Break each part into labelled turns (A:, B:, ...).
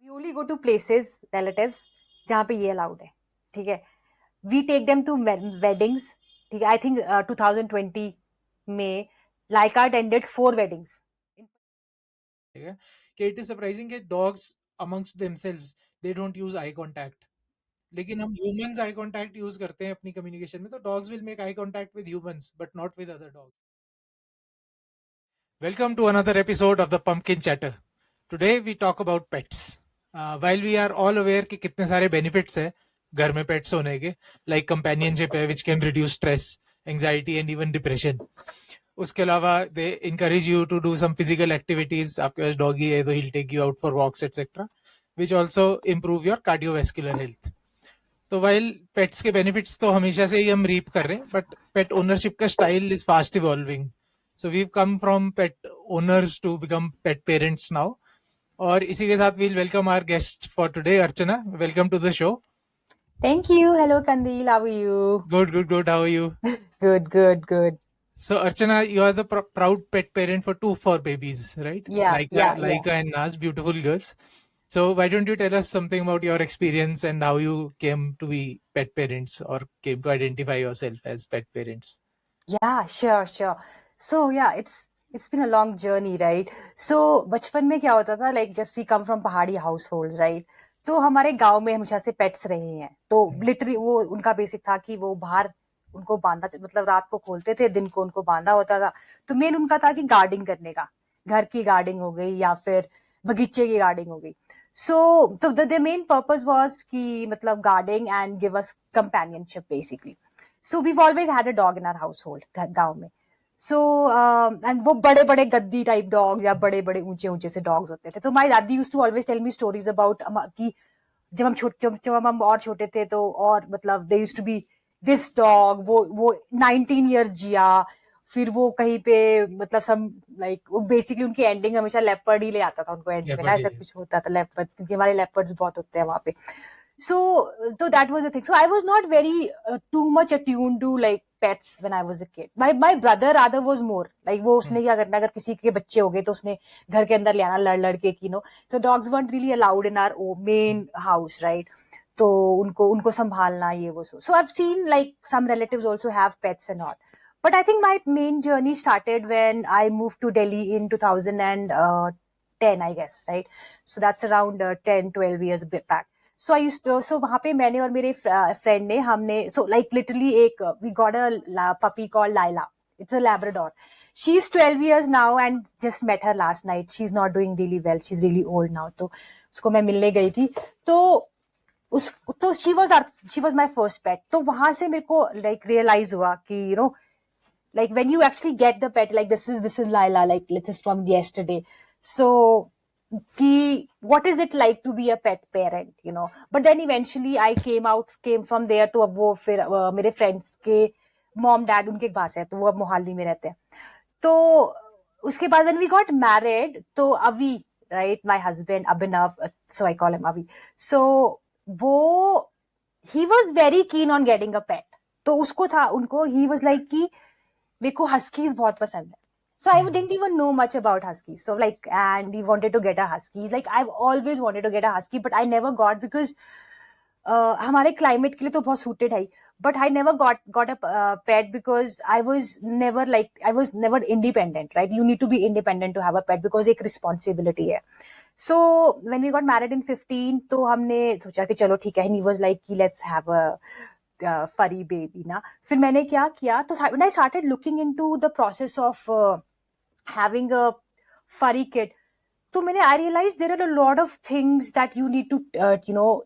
A: We only go to places relatives जहाँ पे ये अलाउड है. ठीक है. We take them to weddings. ठीक है. आई थिंक 2020 में लाइका अटेंडेड 4 weddings.
B: ठीक है कि इट इज सरप्राइजिंग कि dogs amongst themselves they don't use eye contact, लेकिन हम ह्यूमंस आई कांटेक्ट यूज करते हैं अपनी कम्युनिकेशन में. तो dogs will make eye contact with humans but not with other dogs. Welcome to another episode of the Pumpkin Chatter. Today we talk about pets. While we are all aware कि कितने सारे benefits है घर में pets होने के, like companionship है which can reduce stress, anxiety and even depression. उसके अलावा they encourage you to do some physical activities. आपके पास doggy है तो he'll take you out for walks etc. which also improve your cardiovascular health. तो while pets के benefits तो हमेशा से ही हम रीप कर रहे हैं, बट पेट ओनरशिप का style is fast evolving. So we come from pet owners to become pet parents now. और इसी के साथ we'll welcome our guest for today. Archana, welcome to the show.
A: Thank you. Hello, Kandil. How are you?
B: Good. How are you?
A: Good.
B: So Archana, you are the proud pet parent for 2 4 babies, right?
A: Yeah.
B: Laika and Naz, beautiful girls. So why don't you tell us something about your experience and how you came to be pet parents or came to identify yourself as pet parents?
A: Yeah, sure. So yeah, it's been a long journey, right? So बचपन में क्या होता था, like just we come from पहाड़ी households, right? तो हमारे गांव में हमेशा से पेट्स रहे हैं. तो लिटरली वो उनका बेसिक था कि वो बाहर उनको बांधा, मतलब रात को खोलते थे, दिन को उनको बांधा होता था. तो मेन उनका था कि गार्डिंग करने का, घर की गार्डिंग हो गई या फिर बगीचे की गार्डिंग हो गई. सो तो द मेन पर्पस वाज कि मतलब guarding and give us companionship basically. So we've always had a dog in our household, गांव में. So and वो बड़े बड़े गद्दी टाइप डॉग या बड़े बड़े ऊंचे ऊंचे से डॉग्स होते थे. तो my dadi used to always tell me stories about कि जब हम और छोटे थे तो, और मतलब they used to be this dog, वो 19 years जिया. फिर वो कहीं पे मतलब सम लाइक वो बेसिकली उनकी एंडिंग हमेशा लेपर्ड ही ले आता था उनको एंड में ना, ऐसा कुछ होता था. लेपर्ड्स, क्योंकि हमारे लेपर्ड्स बहुत होते हैं वहां पे. So that was the thing. So I was not very too much attuned to like pets when I was a kid. My brother rather was more like वो उसने क्या करना, अगर किसी के बच्चे हो गए तो उसने घर के अंदर ले आना लड़ के की no. So dogs weren't really allowed in our main house, right? तो उनको संभालना ये वो. So I've seen like some relatives also have pets and all. But I think my main journey started when I moved to Delhi in 2010, I guess, right? So that's around 10-12 years back. So I used to, so वहां पे मैंने और मेरे friend ने हमने so like literally एक we got a puppy called Laila. It's a Labrador. She's 12 years now and just met her last night. She's not doing really well. She's really old now. तो उसको मैं मिलने गई थी. तो she was my first pet. तो वहां से मेरे को like realize हुआ कि you know like when you actually get the pet, like this is Laila, like this is from yesterday. So what is it like to be a pet parent, you know? But then eventually I came from there. तो अब वो फिर मेरे friends के mom dad उनके पास है, तो वो अब मोहाली में रहते हैं. तो उसके बाद when we got married, तो अभी right, my husband Abhinav, so I call him Avi. So वो he was very keen on getting a pet. तो उसको था, उनको he was like कि मेरे को हस्कीज बहुत पसंद है. So I didn't even know much about huskies. So like, and he wanted to get a husky. He's like, I've always wanted to get a husky, but I never got because हमारे climate के लिए तो बहुत suited है. But I never got a pet because I was never independent, right? You need to be independent to have a pet because एक responsibility है. So when we got married in 15, तो हमने सोचा कि चलो ठीक है. And he was like, let's have a furry baby ना. फिर मैंने क्या किया, तो when I started looking into the process of having a furry kid, तो मैंने I realized there are a lot of things that you need to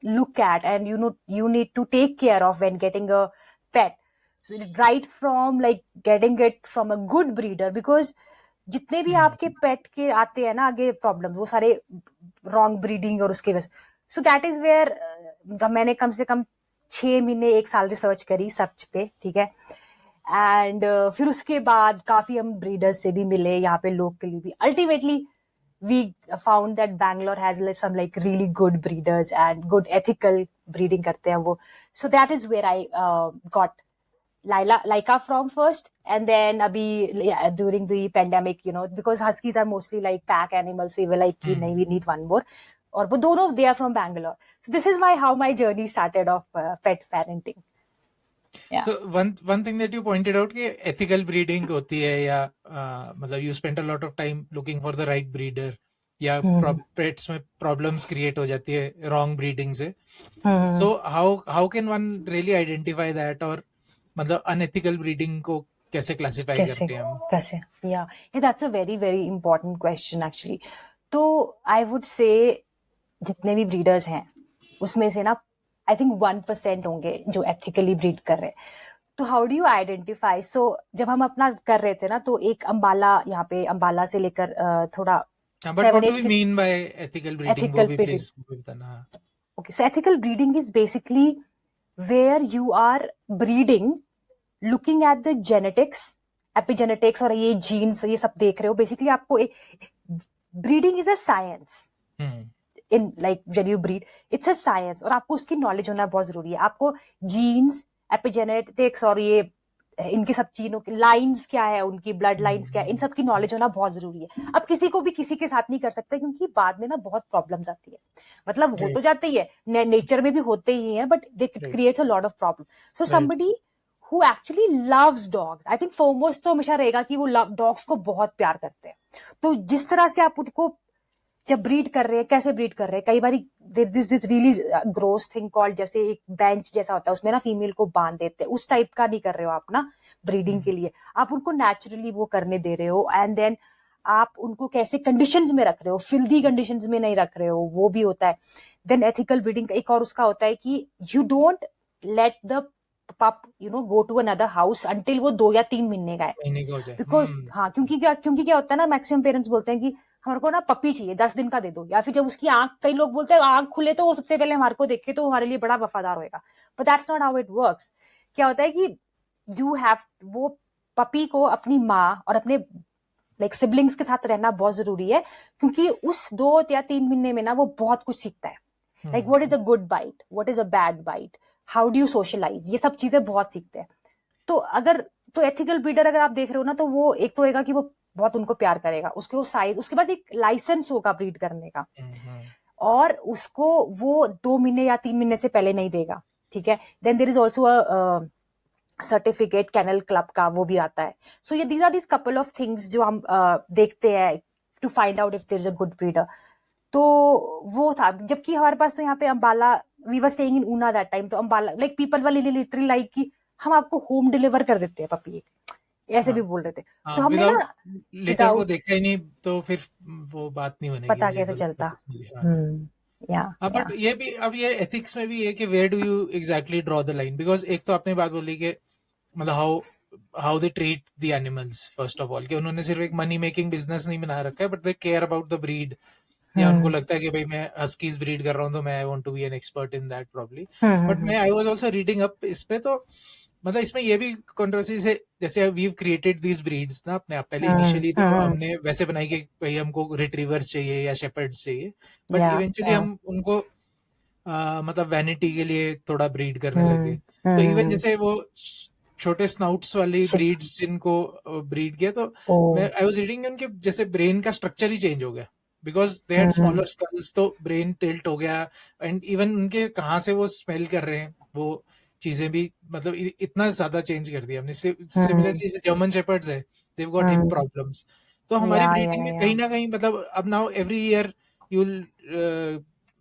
A: look at and you need to take care of when getting a pet. So right from like getting it from a good breeder, because जितने भी आपके पेट के आते हैं ना आगे problem, वो सारे रॉन्ग ब्रीडिंग और उसके वजह. सो दैट इज वेयर मैंने कम से कम 6 महीने 1 साल रिसर्च करी सर्च पे, ठीक है. एंड फिर उसके बाद काफी हम ब्रीडर्स से भी मिले यहाँ पे लोकली भी. Ultimately we found that Bangalore has some like really good breeders and good ethical breeding करते हैं वो. So that is where I got Laika from first, and then during the pandemic, because huskies are mostly like pack animals, we were like, we need one more. और वो दोनों they are from Bangalore. So this is how my journey started of pet parenting.
B: So one thing that you pointed out कि ethical breeding होती है या मतलब you spend a lot of time looking for the right breeder या pets में problems create हो जाती है wrong breeding से. So how can one really identify that और मतलब unethical breeding को कैसे classify करते हैं हम?
A: कैसे? Yeah, that's a very very important question actually. तो I would say जितने भी ब्रीडर्स हैं उसमें से ना आई थिंक 1% होंगे जो एथिकली ब्रीड कर रहे हैं. तो हाउ डू यू आइडेंटिफाई? सो जब हम अपना कर रहे थे ना तो एक अंबाला, यहाँ पे अंबाला से लेकर थोड़ा
B: But what do we mean by ethical breeding?
A: Ethical
B: वो भी
A: breeding.
B: please बताना.
A: Okay, so ethical breeding is basically where you are breeding looking at the genetics, epigenetics और ये genes ये सब देख रहे हो. Basically आपको breeding is a science. In like when you breed, it's a science और आपको उसकी knowledge होना बहुत जरूरी है. आपको genes, epigenetics और ये इनकी सब चीजों की लाइंस क्या है, उनकी ब्लड लाइंस क्या है, इन सब की नॉलेज होना बहुत जरूरी है. अब किसी को भी किसी के साथ नहीं कर सकते क्योंकि बाद में ना बहुत प्रॉब्लम्स आती है. मतलब हो तो जाते ही है, नेचर में भी होते ही हैं, but they creates a lot of problem. So somebody who actually loves dogs, I think foremost तो हमेशा रहेगा कि वो डॉग्स को बहुत प्यार करते हैं. तो जिस तरह से आप उनको जब ब्रीड कर रहे हैं, कैसे ब्रीड कर रहे हैं, कई बार this really gross thing called, जैसे एक बेंच जैसा होता है उसमें ना फीमेल को बांध देते हैं, उस टाइप का नहीं कर रहे हो आप ना ब्रीडिंग के लिए. आप उनको नेचुरली वो करने दे रहे हो. एंड देन आप उनको कैसे कंडीशंस में रख रहे हो, फिल्दी कंडीशंस में नहीं रख रहे हो, वो भी होता है. देन एथिकल ब्रीडिंग एक और उसका होता है कि you don't let the pup go to another house until वो 2 या 3 महीने का है. बिकॉज क्योंकि क्या होता है ना, मैक्सिमम पेरेंट्स बोलते हैं कि हमारे को ना पपी चाहिए 10 दिन का दे दो, या फिर जब उसकी आंख, कई लोग बोलते हैं आंख खुले तो वो सबसे पहले हमारे को देखे तो हमारे लिए बड़ा वफादार होएगा. But that's not how it works. क्या होता है कि यू हैव वो पपी को अपनी माँ और अपने लाइक सिबलिंग्स के साथ रहना बहुत जरूरी है, क्योंकि उस 2 या 3 महीने में ना वो बहुत कुछ सीखता है. Like what is a good bite, what is a bad bite, how do you socialise, ये सब चीजें बहुत सीखते हैं. तो एथिकल ब्रीडर अगर आप देख रहे हो ना, तो वो एक तो होगा कि वो बहुत उनको प्यार करेगा, उसके वो साइज, उसके बाद एक लाइसेंस होगा ब्रीड करने का, और उसको वो 2 महीने या 3 महीने से पहले नहीं देगा. ठीक है. Then there is also a certificate kennel club का, वो भी आता है. सो ये these are this couple of things जो हम देखते हैं to find out if there is a good breeder. तो वो था. जबकि हमारे पास तो यहाँ पे Ambala, we were staying in Una that time, तो अंबाला लाइक पीपल वाली लिटरली लाइक कि हम आपको होम डिलीवर कर देते हैं पपी, ऐसे भी बोल रहे थे. तो हमने ना
B: लेटर वो देखा ही नहीं, तो फिर वो बात नहीं बनेगी,
A: पता कैसे चलता.
B: बट ये भी, अब ये एथिक्स में भी है कि where do you exactly draw the line. Because एक तो आपने बात बोली कि मतलब how they treat the animals, first of all, कि उन्होंने सिर्फ एक मनी मेकिंग बिजनेस नहीं बना रखा है, but they care about the breed. या उनको लगता है कि भाई मैं हस्कीज ब्रीड कर रहा हूँ तो मैं I want to be an expert in that probably. But मैं I was also reading up इस पे, तो मतलब इसमें ये भी कंट्रोवर्सी से, जैसे वी क्रिएटेड दीज ब्रीड्स ना अपने आप, पहले इनिशियली तो हमने वैसे बनाई कि भाई हमको रिट्रीवर्स चाहिए या शेपर्ड्स चाहिए, बट इवेंचुअली हम उनको मतलब वैनिटी के लिए थोड़ा ब्रीड करने लगे. तो इवन जैसे वो छोटे स्नाउट्स वाली ब्रीड्स जिनको ब्रीड किया, तो मैं आई वाज रीडिंग उनके जैसे ब्रेन का स्ट्रक्चर ही चेंज हो गया, because they had smaller skulls, तो ब्रेन टिल्ट हो गया. एंड इवन उनके कहाँ से वो स्मेल कर रहे हैं, वो चीजें भी मतलब इतना ज्यादा चेंज कर दिया हमने. सिमिलरली जर्मन शेपर्ड्स है, they have got hip problems. तो हमारी ब्रीडिंग में कहीं ना कहीं मतलब अब now every year you will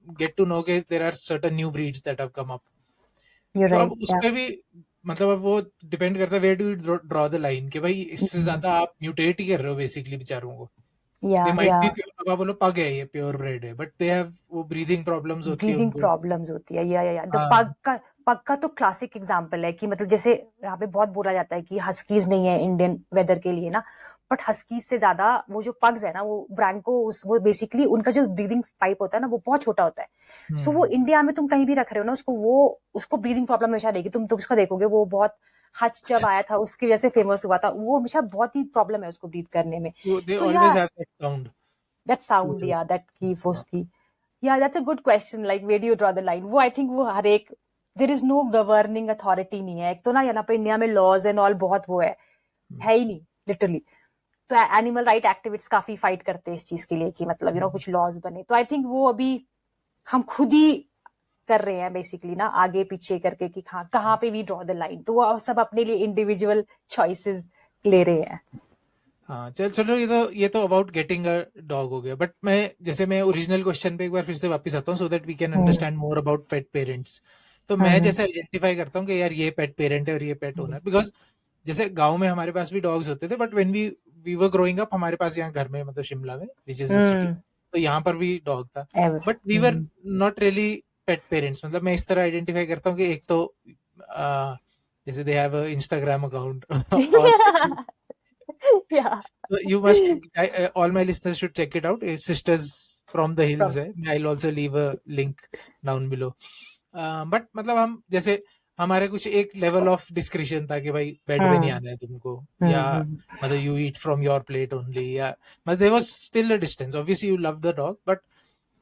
B: get to know के there are certain new breeds that have come up. तो अब उस पे भी मतलब अब वो डिपेंड करता है where do you draw the line, कि भाई इससे ज्यादा आप म्यूटेट ही कर रहे हो बेसिकली बेचारों को. They might be, अब आप बोलो पग है, ये प्योर ब्रेड है, बट दे हैव वो ब्रीदिंग प्रॉब्लम्स होती है,
A: ब्रीदिंग प्रॉब्लम्स होती है. या पग का तो क्लासिक एग्जांपल है कि मतलब जैसे यहाँ पे बहुत बोला जाता है कि हस्कीज नहीं है इंडियन वेदर के लिए ना, बट हस्कीज से ज्यादा वो जो पग्स है ना, वो ब्रैंको, वो बेसिकली उनका जो ब्रीदिंग पाइप होता है ना, वो बहुत छोटा होता है. सो वो इंडिया में तुम कहीं भी रख रहे हो ना उसको ब्रीदिंग प्रॉब्लम हमेशा रहेगी. तुम उसको देखोगे, वो बहुत हच जब आया था उसकी वजह से फेमस हुआ था, वो हमेशा बहुत ही प्रॉब्लम है उसको ब्रीथ करने में. That sound, yeah, that की फोर्स की. Yeah, that's a good question. Like, where do you draw the line? वो I think वो हर एक, there is no governing authority नहीं है. एक तो ना यहाँ पे इंडिया में laws and all बहुत वो है ही नहीं literally. तो एनिमल राइट एक्टिविस्ट काफी फाइट करते हैं इस चीज के लिए कि मतलब कुछ लॉज बने. तो आई थिंक वो अभी हम खुद ही कर रहे हैं बेसिकली ना, आगे पीछे करके कि हाँ कहाँ पे वी ड्रॉ द लाइन, तो वो सब अपने लिए इंडिविजुअल चॉइसेस ले रहे हैं.
B: हाँ चलो ये तो अबाउट गेटिंग अ डॉग हो गया, बट मैं ओरिजिनल क्वेश्चन पे एक बार फिर से वापस आता हूँ, so that we can understand more about pet parents. तो मैं जैसे आइडेंटिफाई करता हूँ कि यार ये पेट पेरेंट है और ये पेट ओनर, बिकॉज जैसे गांव में हमारे पास भी डॉग्स होते थे, but when we were growing up, हमारे पास यहाँ घर में मतलब शिमला में विच इज अ सिटी, तो यहाँ पर भी डॉग था,
A: ever.
B: But we were not really pet parents. मतलब मैं इस तरह आइडेंटिफाई करता हूँ कि एक तो जैसे दे हैव अ इंस्टाग्राम अकाउंट और
A: Yeah.
B: so you must, all my listeners should check it out. Sisters from the Hills
A: From.
B: है. I'll also leave a link down below. But मतलब हम जैसे हमारे कुछ एक लेवल ऑफ डिस्क्रिशन था कि भाई बेड पे नहीं आना है तुमको, या मतलब you eat from your plate only, या मतलब there was still a distance. Obviously you love the dog, but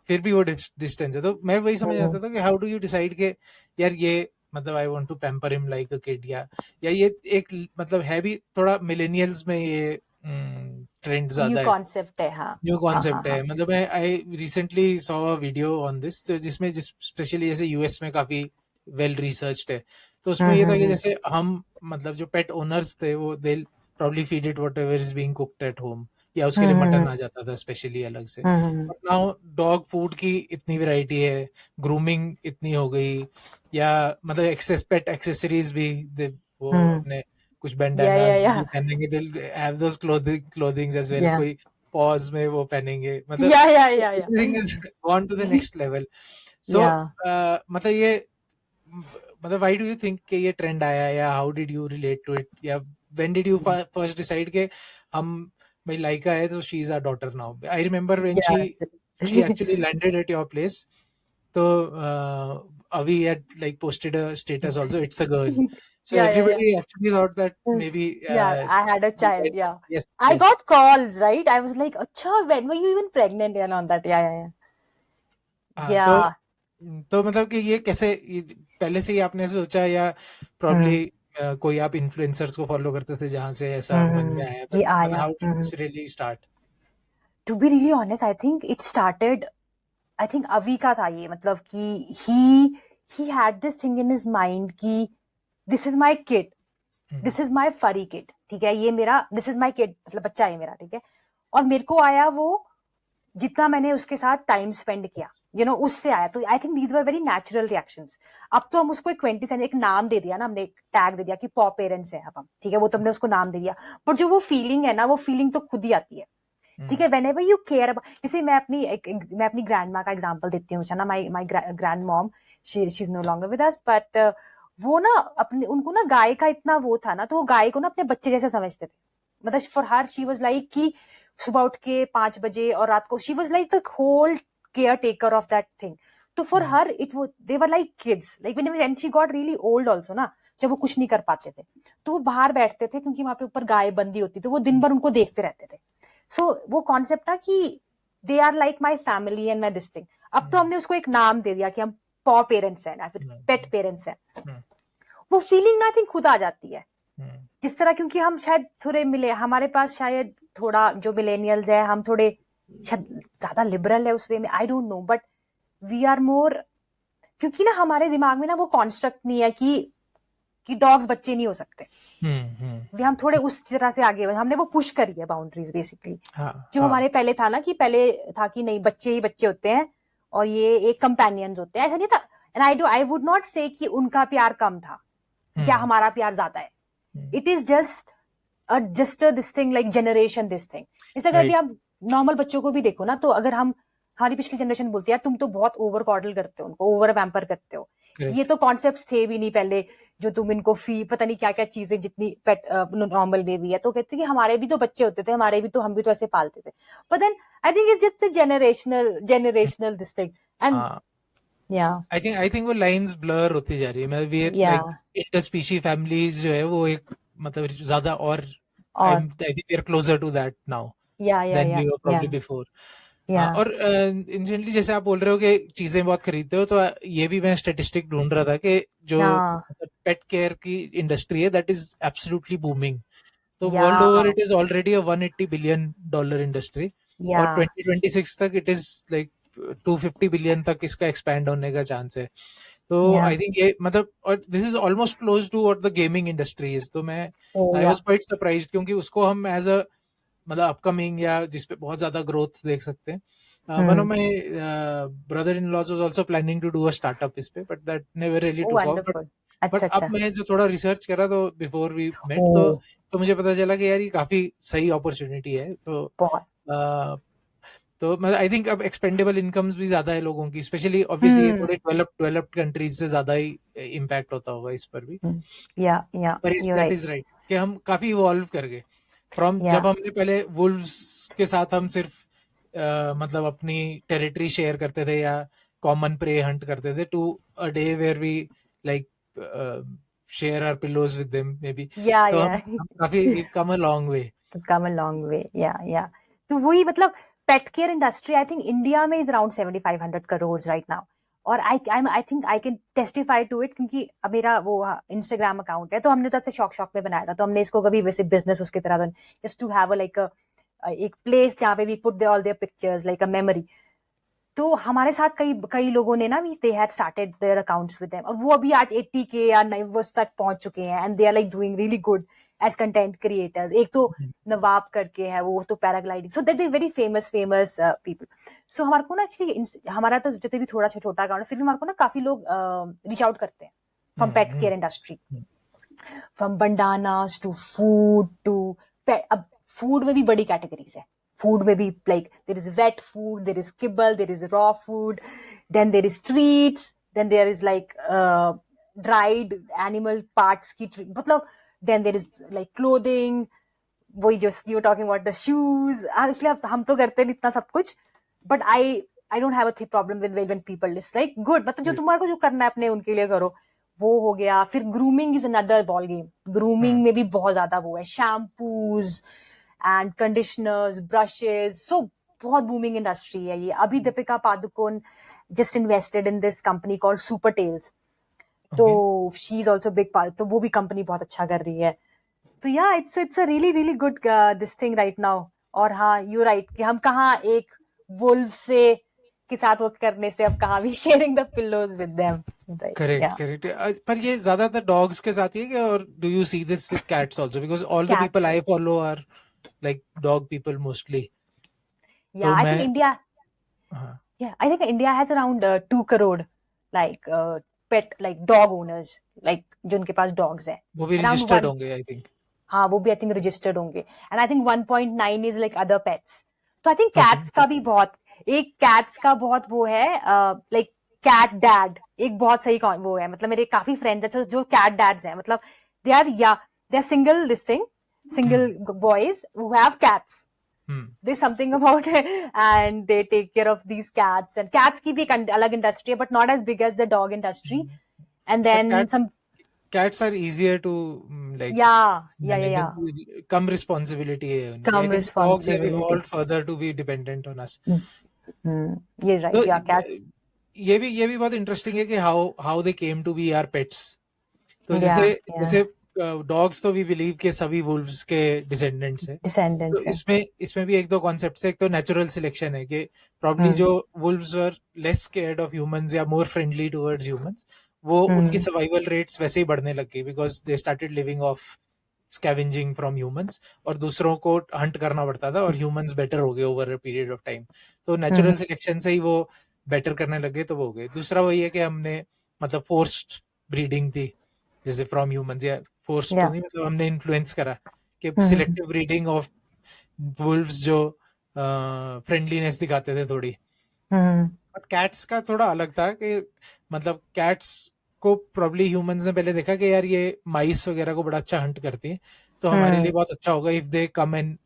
B: फिर भी वो डिस्टेंस है. तो मैं वही समझ आता था कि हाउ डू यू डिसाइड के यार ये मतलब I want to pamper him like a kid, या ये एक मतलब है भी थोड़ा मिलेनियल्स में ये ट्रेंड
A: न्यू
B: ज्यादा है,
A: कॉन्सेप्ट है. हाँ.
B: न्यू
A: हाँ हाँ
B: कॉन्सेप्ट
A: हाँ.
B: है. मतलब मैं I recently saw a video on this, तो जिसमें स्पेशली जैसे यूएस में काफी वेल रिसर्च्ड है, तो उसमें ये था कि जैसे हम मतलब जो पेट ओनर्स थे वो they probably feed it what ever is being cooked at home, या उसके लिए मटन आ जाता था स्पेशली अलग से. बट नाउ डॉग फूड की इतनी वैरायटी है, ग्रूमिंग इतनी हो गई, या मतलब एक्सेस पेट एक्सेसरीज भी वो अपने कुछ
A: या
B: बैंडानास
A: या
B: भी पहनेंगे, they have those clothings as well,
A: या
B: कोई पॉज में वो पहनेंगे, मतलब
A: या
B: everything is gone to the next level. So
A: yeah.
B: मतलब ये मतलब व्हाई डू यू थिंक कि ये ट्रेंड आया, या how did you relate to it, या when did you first decide के हम भाई लाइका है तो she is our daughter now. I remember when she actually landed at your place, तो Avi had like posted a status also, it's a girl, so
A: या.
B: everybody actually thought that maybe
A: Yeah, I had a child.
B: yes,
A: Yeah.
B: yes,
A: I
B: yes.
A: got calls, right? I was like, Acha, when were you even pregnant? And on that. Yeah.
B: हाँ
A: Yeah.
B: तो मतलब कि ये कैसे पहले से ही आपने सोचा, या प्रॉब्ली कोई आप इन्फ्लुएंसर्स को फॉलो करते थे जहां से ऐसा मन में आया,
A: ये
B: मतलब
A: आया.
B: How did this really start?
A: To be really honest, I think it started, I think अवी का था ये, मतलब कि he had this thing in his mind कि this is my kid, this is my furry kid, ठीक है, ये मेरा this is my kid, मतलब बच्चा है मेरा, ठीक है. और मेरे को आया वो जितना मैंने उसके साथ टाइम स्पेंड किया, उससे आया. तो I think these were very natural reactions. अब तो हम उसको एक 20 एक नाम दे दिया ना, हमने एक टैग दे दिया कि पॉ पेरेंट्स है अब हम, ठीक है, वो तुमने उसको नाम दे दिया, पर जो वो फीलिंग है ना, वो फीलिंग तो खुद ही आती है, ठीक है. When ever you care about, जैसे मैं अपनी ग्रैंड माँ का एग्जाम्पल देती हूँ ना, my grandmom, she is no longer with us, but वो ना अपने, उनको ना गाय का इतना वो था ना, तो वो गाय को ना अपने बच्चे जैसे समझते थे. मतलब for her she was like कि सुबह उठ के 5 बजे और रात को, she was like the whole caretaker of that thing. तो फॉर हर इट वो they were like kids, like when she got really old also ना, जब वो कुछ नहीं कर पाते थे, तो वो बाहर बैठते थे क्योंकि वहां पे ऊपर गाय बंदी होती, तो वो दिन भर उनको देखते रहते थे. सो वो कॉन्सेप्ट था कि they are like my family and my this thing. अब तो हमने उसको एक नाम दे दिया कि हम पॉ पेरेंट्स हैं या फिर पेट पेरेंट्स हैं. वो फीलिंग ना आई थिंक खुद आ जाती है जिस तरह, क्योंकि हम शायद थोड़े मिले, हमारे पास शायद थोड़ा जो मिलेनियल्स है, हम थोड़े शायद ज्यादा लिबरल है उस वे में, I don't know, but we are more, क्योंकि ना हमारे दिमाग में ना वो कॉन्स्ट्रक्ट नहीं है कि डॉग्स बच्चे नहीं हो सकते. हम थोड़े उस तरह से आगे, हमने वो पुश करी है बाउंड्रीज बेसिकली. जो हमारे पहले था ना, कि पहले था कि नहीं, बच्चे ही बच्चे होते हैं और ये एक कंपेनियंस होते हैं, ऐसा नहीं था. एंड आई वुड नॉट से कि उनका प्यार कम था या हमारा प्यार ज्यादा है. It is just this thing like generation this thing. जैसे अगर अभी आप नॉर्मल बच्चों को भी देखो ना, तो अगर हमारी पिछली जनरेशन बोलती है यार तुम तो बहुत ओवर कॉडल करते हो उनको, ओवर पैम्पर करते हो. ये तो कॉन्सेप्ट्स थे भी नहीं पहले, जो तुम इनको पता नहीं क्या क्या चीजें, जितनी पेट नॉर्मल बेबी है, तो कहते कि हमारे भी तो बच्चे होते थे, हमारे भी तो, हम भी तो ऐसे पालते थे. But then I think it's just generational this thing. And yeah
B: I think वो लाइंस ब्लर होती जा रही है. मैं भी लाइक इंटरस्पीशी फैमिलीज जो है वो एक मतलब ज्यादा, और I think we are closer to that now than we were probably before. और इंसिडेंटली जैसे आप बोल रहे हो कि चीजें बहुत खरीदते हो, तो ये भी मैं स्टेटिस्टिक ढूंढ रहा था कि जो पेट केयर की इंडस्ट्री है दैट इज एब्सोल्युटली बूमिंग. तो world over it is already a $180 billion industry. और 2026 तक इट इज लाइक 250 बिलियन तक इसका एक्सपैंड होने का चांस है। तो
A: Yeah.
B: आई थिंक ये मतलब, और this is almost close to what the gaming industry is. तो मैं
A: Oh
B: I
A: yeah.
B: Was quite surprised, क्योंकि उसको हम एज अ मतलब अपकमिंग या जिसपे बहुत ज्यादा ग्रोथ देख सकते हैं। One of my brother in laws was also planning to do a startup इस पे, but that never really took off.
A: Wonderful.
B: But
A: अच्छा
B: अब
A: अच्छा.
B: मैं जो थोड़ा रिसर्च करा तो बिफोर वी मेट,
A: Oh,
B: तो मुझे पता चला कि यार ये काफी सही अपॉर्चुनिटी है।
A: बहुत.
B: तो मतलब आई थिंक अब एक्सपेंडेबल इनकम्स भी ज्यादा है लोगों की, स्पेशली ऑब्वियसली ये
A: Hmm.
B: थोड़े डेवलप्ड कंट्रीज से ज्यादा ही इम्पैक्ट होता होगा इस पर भी।
A: Yeah, yeah,
B: पर इस
A: you're
B: that
A: right.
B: Is right कि हम काफी इवॉल्व कर गए फ्रॉम
A: Yeah.
B: जब हमने पहले वुल्व्स के साथ हम सिर्फ मतलब अपनी टेरिटरी शेयर करते थे या कॉमन प्रे हंट करते थे, to a day where we like share our pillows with them maybe.
A: Yeah,
B: तो
A: yeah.
B: हम काफी we come a long way.
A: Come a long way. Yeah, yeah. तो वही मतलब pet care industry I think India में is around 7500 crore right now. और I think I can testify to it, क्योंकि अब मेरा वो इंस्टाग्राम अकाउंट है, तो हमने तो ऐसे शौक शौक में बनाया था, तो हमने इसको कभी वैसे बिजनेस उसकी तरह जस्ट टू हैव लाइक एक प्लेस जहाँ पे we put all their pictures like a memory. तो हमारे साथ कई कई लोगों ने ना they had started their accounts with them, और वो अभी आज 80 के या 90 तक पहुंच चुके हैं, and they are like doing really good as content creators. एक तो नवाब करके है, वो तो paragliding, so they very famous people. सो हमारे को ना एक्चुअली हमारा तो जैसे भी थोड़ा छोटा अकाउंट है, फिर भी हमारे को ना काफी लोग रीच आउट करते हैं from pet care industry, from bandanas to food to pet. अब फूड में भी बड़ी कैटेगरीज है, food may be like there is wet food, there is kibble, there is raw food, then there is treats, then there is like dried animal parts की मतलब, then there is like clothing, वही just you were talking about the shoes। actually हम तो करते नहीं इतना सब कुछ, but I don't have a problem with when people is like good, मतलब जो तुम्हारे को जो करना है अपने उनके लिए करो, वो हो गया। फिर grooming is another ball game, grooming में भी बहुत ज्यादा वो है, shampoos and conditioners, brushes, so बहुत बूमिंग इंडस्ट्री है ये। अभी Deepika Padukone just invested in this company called Super Tails, तो she is also big part, तो वो भी कंपनी बहुत अच्छा कर रही है। तो या it's a really really good this thing right now. और हाँ, यू राइट कि हम कहाँ एक वुल्व से के साथ वर्क करने से अब कहाँ भी sharing the pillows with them.
B: Correct correct. पर ये ज्यादातर डॉग्स के साथ ही है क्या, और do you see this with cats also? Because all the people I follow are like dog people mostly.
A: Yeah, I think India. Yeah, I think India has around 2 crore like pet like dog owners, like जिनके पास dogs है।
B: वो भी registered होंगे I think.
A: हाँ, वो भी I think registered होंगे। And I think 1.9 is like other pets. तो I think cats का भी बहुत, एक cats का बहुत वो है like cat dad, एक बहुत सही वो है। मतलब मेरे काफी friends हैं जो cat dads हैं, मतलब they are single this thing, single boys who have cats. There's something about it, and they take care of these cats, and cats की भी एक अलग industry है, but not as big as the dog industry. And then
B: cats are easier to like come responsibility है उनकी. I think dogs have evolved further to be dependent on us.
A: ये right, yeah, cats.
B: ये भी बहुत interesting है कि how they came to be our pets. तो जैसे डॉग्स तो वी बिलीव के सभी वुल्व्स के डिसेंडेंट्स हैं। तो इसमें भी एक दो कॉन्सेप्ट्स है। एक तो नेचुरल सिलेक्शन है कि प्रॉब्ली जो Wolves were less scared of humans या मोर फ्रेंडली टुवर्ड्स ह्यूमंस, वो उनकी सर्वाइवल रेट्स वैसे ही बढ़ने लग गई, because they started living of scavenging from humans, और दूसरों को हंट करना पड़ता था, और ह्यूमंस बेटर हो गए over a period of time. तो नेचुरल सिलेक्शन से ही वो बेटर करने लगे, तो वो हो गए। दूसरा वही है कि हमने मतलब फोर्स्ड ब्रीडिंग थी, जैसे फ्रॉम ह्यूमंस, या फोर्स तो नहीं, मतलब हमने इन्फ्लुएंस करा कि सिलेक्टिव ब्रीडिंग ऑफ वुल्व्स जो फ्रेंडलीनेस दिखाते थे थोड़ी। बट कैट्स का थोड़ा अलग था कि मतलब कैट्स को प्रॉब्ली ह्यूमंस ने पहले देखा कि यार ये माइस वगैरह को बड़ा अच्छा हंट करती है, तो हमारे लिए बहुत अच्छा होगा if they come and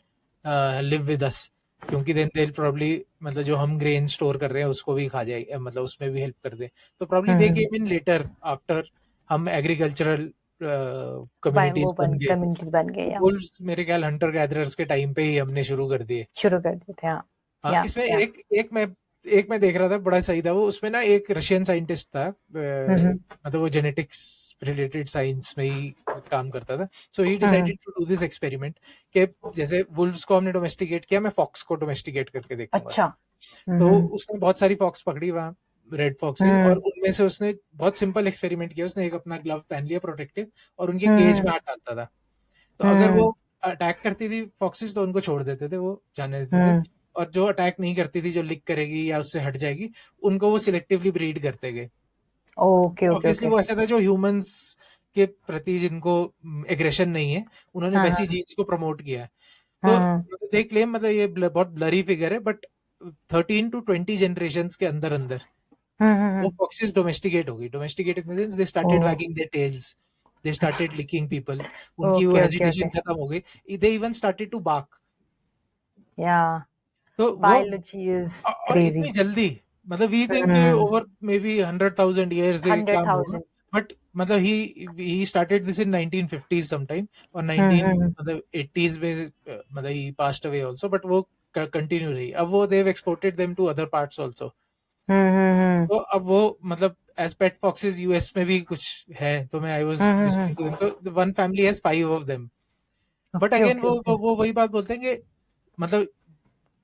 B: live with us, क्योंकि देन दे प्रॉब्ली मतलब जो हम ग्रेन स्टोर कर रहे हैं उसको भी खा जाए, मतलब उसमें भी हेल्प कर दे। तो probably they came in later after हम एग्रीकल्चरल कम्युनिटीज
A: बन गए।
B: वुल्व्स मेरे ख्याल हंटर गैदरर्स के टाइम पे ही हमने शुरू कर दिए थे।
A: हाँ।
B: इसमें एक मैं एक मैं देख रहा था, बड़ा सही था वो, उसमें ना एक रशियन साइंटिस्ट था, मतलब वो जेनेटिक्स रिलेटेड साइंस में ही काम करता था. So he decided to do this experiment कि जैसे वुल्व्स को हमने डोमेस्टिकेट किया, मैं फॉक्स को डोमेस्टिकेट करके देखूंगा.
A: अच्छा.
B: तो उसने बहुत सारी फॉक्स पकड़ी वहां, रेड फॉक्सेस, और उनमें से उसने बहुत सिंपल एक्सपेरिमेंट किया. उसने एक अपना ग्लव पहन लिया प्रोटेक्टिव, और उनके केज में हाथ डालता था. तो अगर वो अटैक करती थी फॉक्सेस तो उनको छोड़ देते थे, वो जाने देते थे. और जो अटैक नहीं करती थी, जो लिक करेगी या उससे हट जाएगी, उनको वो सिलेक्टिवली ब्रीड करते गए.
A: ओके. ओके.
B: ऑब्वियसली वो ऐसा था जो ह्यूमंस के प्रति जिनको एग्रेशन नहीं है, उन्होंने वैसी जीन्स को प्रमोट किया है. तो दे क्लेम, मतलब ये बहुत ब्लरी फिगर है, बट 13 to 20 जनरेशन के अंदर अंदर वो फॉक्सेस डोमेस्टिकेट हो गई. Domesticate in the sense they started wagging their tails, they started licking people. उनकी वो
A: ओके. ओके.
B: Hesitation
A: okay.
B: खत्म हो गई. They even started to bark.
A: Yeah.
B: तो वो
A: बायोलॉजी इज
B: और
A: क्रेजी.
B: इतनी जल्दी, मतलब we think over maybe 100,000 years ये काम होगा,
A: 100,000.
B: बट मतलब he started this in 1950s sometime, और 19 मतलब 80s में मतलब he passed away also, but वो कंटिन्यू रही. अब वो they have exported them to other parts also. तो अब वो मतलब एज पेट फॉक्सेस यूएस में भी कुछ है. तो मैं I was listening to them, तो one family has 5 of them. But
A: okay.
B: Again
A: okay.
B: वो वही बात बोलते हैं कि मतलब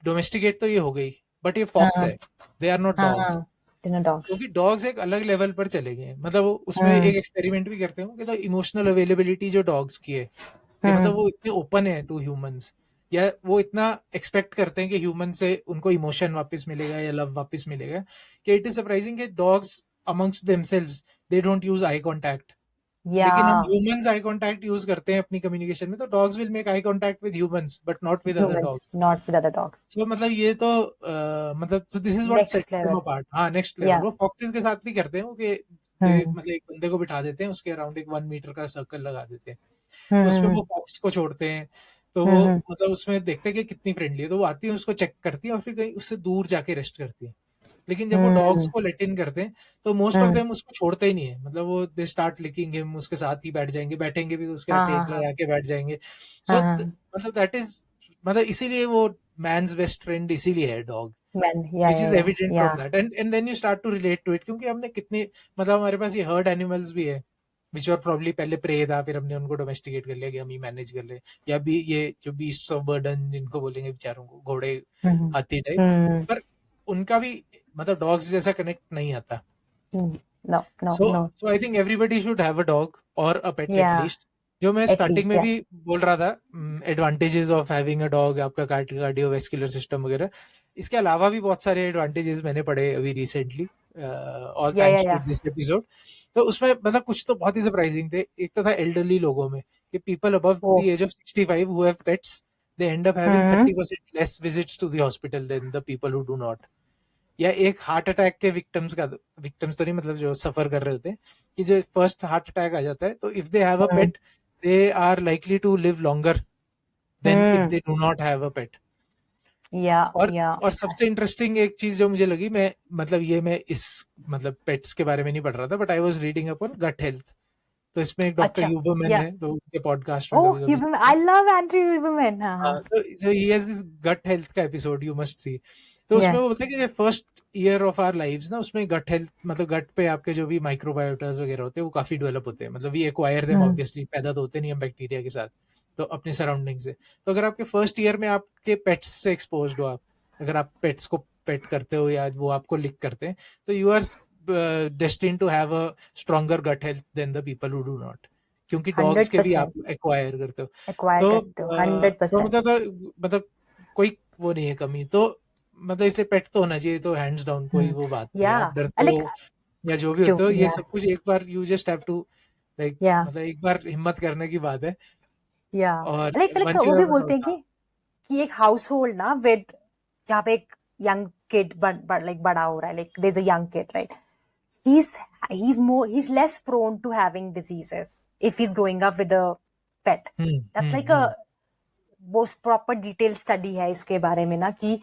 B: डोमेस्टिकेट तो ये हो गई, बट ये फॉक्स है, they are not dogs.
A: Dogs.
B: क्योंकि डॉग्स एक अलग लेवल पर चले गए हैं. मतलब वो उसमें एक एक्सपेरिमेंट भी करते हैं कि तो इमोशनल अवेलेबिलिटी जो डॉग्स की है, कि मतलब वो इतने ओपन है टू ह्यूमंस, या वो इतना एक्सपेक्ट करते हैं कि ह्यूमन से उनको इमोशन वापस मिलेगा या लव वापस मिलेगा, कि इट इज सरप्राइजिंग कि dogs amongst themselves they don't use eye contact. लेकिन हम ह्यूमंस आई कॉन्टैक्ट यूज करते हैं अपनी कम्युनिकेशन में. तो dogs will make eye contact with humans but not with other dogs.
A: Not with other dogs.
B: So मतलब ये तो मतलब so this is what sets
A: next
B: them
A: level.
B: Apart. हाँ, नेक्स्ट लेवल. वो फॉक्सेस के साथ भी करते हैं वो, कि मतलब एक बंदे को बिठा देते हैं, उसके अराउंड एक 1 मीटर का सर्कल लगा देते हैं. तो उसमें वो फॉक्स को छोड़ते हैं. तो वो मतलब उसमें देखते हैं कि कितनी फ्रेंडली है. तो वो आती है, उसको चेक करती है, और फिर कहीं उससे दूर जाके रेस्ट करती है. लेकिन जब वो डॉग्स को लेट इन करते हैं, तो मोस्ट ऑफ देम उसको छोड़ते ही नहीं है. मतलब वो दे स्टार्ट लिकिंग हिम, उसके साथ ही बैठ जाएंगे, बैठेंगे भी तो उसके हाथ टेक लगा के बैठ जाएंगे. सो मतलब दैट इज, मतलब इसीलिए वो मैन्स बेस्ट फ्रेंड इसीलिए है dog, which is evident from that. And then you start to relate to it, क्योंकि हमने कितने, मतलब हमारे पास ये हर्ड एनिमल्स भी है विच आर प्रॉब्ली पहले प्रे था, फिर हमने उनको डोमेस्टिकेट कर लिया कि हम ही मैनेज कर ले. या भी ये जो बीस्ट्स ऑफ बर्डन जिनको बोलेंगे बेचारों को, घोड़े हाथी टाइप, पर उनका भी मतलब डॉग्स जैसा कनेक्ट नहीं आता. So I think everybody should have a dog और अ पेट एटलीस्ट. जो मैं स्टार्टिंग में भी बोल रहा था, advantages of having a dog, आपका कार्डियोवैस्कुलर सिस्टम वगैरह, इसके अलावा भी बहुत सारे एडवांटेजेस मैंने पढ़े अभी recently, all thanks to this episode. तो उसमें मतलब कुछ तो बहुत ही सरप्राइजिंग थे. एक तो था एल्डरली लोगों में, कि people above the age of 65 who have pets, they end up having 30% less visits to the hospital than the people who do not. Yeah एक हार्ट अटैक के विक्टिम्स तो नहीं, मतलब जो सफर कर रहे होते हैं, कि जो फर्स्ट हार्ट अटैक आ जाता है, तो if they have a pet they are likely to live longer than if they do not have a pet. और सबसे इंटरेस्टिंग एक चीज जो मुझे लगी, मैं मतलब ये मैं इस मतलब पेट्स के बारे में नहीं पढ़ रहा था, but I was reading upon gut health. तो इसमें एक डॉक्टर ह्यूबरमैन है, तो उनके पॉडकास्ट में कभी-कभी
A: आई लव एंड्रयू ह्यूबरमैन.
B: तो he has this gut health का एपिसोड, यू मस्ट सी. तो उसमें वो बोलते हैं कि first year of our lives ना, उसमें गट हेल्थ, मतलब गट पे आपके जो भी माइक्रोबायोटास वगैरह होते हैं वो काफी डेवलप होते हैं. मतलब वी एक्वायर देम ऑब्वियसली, पैदा तो होते नहीं हम बैक्टीरिया के साथ, तो अपने सराउंडिंग से. तो अगर आपके फर्स्ट ईयर में आपके पेट्स से एक्सपोज्ड हो, आप अगर आप पेट्स को पेट करते हो या वो आपको लिक करते हैं, तो you are destined to have a stronger gut health than the people who do not, क्योंकि डॉग्स के भी आप एक्वायर करते हो. तो मतलब कोई वो नहीं है कमी. तो मतलब इसलिए पेट तो होना चाहिए, तो हैंड्स डाउन कोई वो बात नहीं है. आप डरते हो या जो भी होते हो, ये सब कुछ एक बार you just have to like, मतलब एक बार हिम्मत करने की बात है. और
A: वो भी बोलते हैं कि एक हाउस होल्ड ना विद, जहाँ पे एक यंग किड लाइक बड़ा हो रहा है, like there is a young kid, right, he's less prone to having diseases if he's growing up with a pet. That's like a most proper detailed study है इसके बारे में ना, कि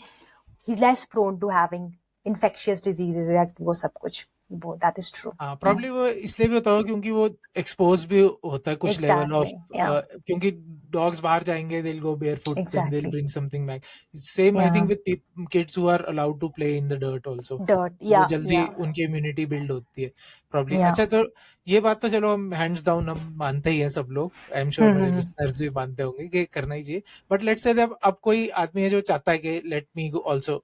A: he's less prone to having infectious diseases, वो सब कुछ. वो दैट इज ट्रू.
B: हाँ प्रॉब्ली वो इसलिए भी होता होगा क्योंकि वो एक्सपोज भी होता है कुछ लेवल ऑफ,
A: Exactly. Yeah.
B: क्योंकि डॉग्स बाहर जाएंगे, they will go barefoot, then they'll
A: Exactly.
B: bring something back. Same I
A: Yeah.
B: think with kids who are allowed to play in the dirt also.
A: Dirt.
B: वो
A: Yeah.
B: जल्दी
A: Yeah.
B: उनकी immunity build होती है probably.
A: Yeah.
B: अच्छा तो ये बात तो चलो हम हैंड्स डाउन हम मानते ही हैं सब लोग, आई एम श्योर मेरे लिसनर्स भी मानते होंगे कि करना ही चाहिए. बट लेट्स से अब कोई आदमी है जो चाहता है कि let me also